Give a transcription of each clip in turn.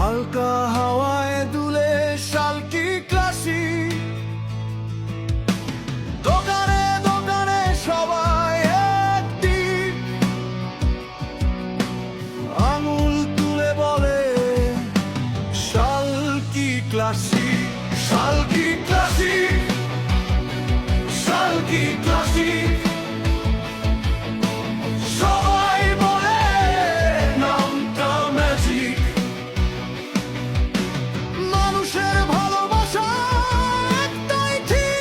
হালকা হাওয়ায় দুলে শালকি ক্লাসিক। দোকানে দোকানে সবাই একদিক, আঙুল তুলে বলে শালকি ক্লাসিক, শালকি ক্লাসিক, শালকি ক্লাসিক। সবাই বলে নামটা ম্যাজিক। মানুষের ভালোবাসা একটাই ঠিক,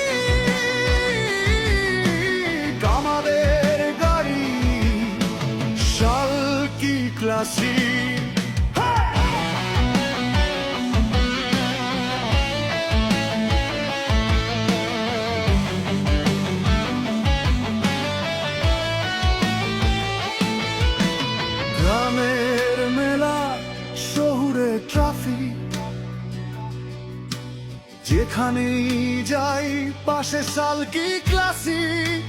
আমাদের গাড়ি শালকি ক্লাসিক। গ্রামের মেলা, শহুরে ট্রাফিক, যেখানেই যাই পাশে শালকি ক্লাসিক।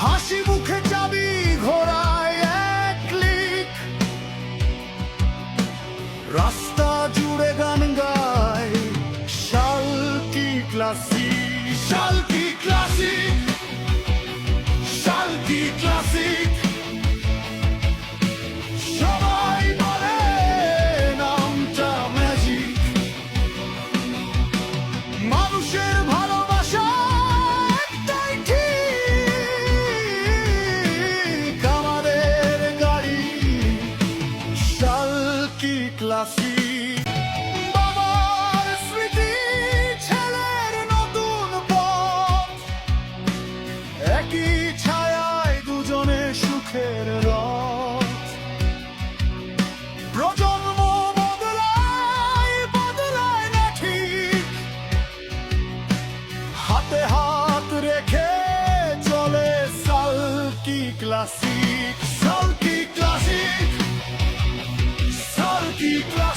হাসি মুখে চাবি ঘোড়ায় এক ক্লিক, রাস্তা জুড়ে গান গায় শালকি ক্লাসিক, শালকি ক্লাসিক, শালকি ক্লাসিক। সবাই বলে নামটা ম্যাজিক। মানুষের ভালোবাসা একটাই ঠিক, আমাদের গাড়ি শালকি ক্লাসিক। বাবার স্মৃতি, ছেলের নতুন পথ, একই ছায়ায় দুজনে সুখের রথ। প্রজন্ম বদলায়, বদলায় না ঠিক, হাতে হাত রেখে চলে শালকি ক্লাসিক, শালকি ক্লাসিক, শালকি ক্লাসিক।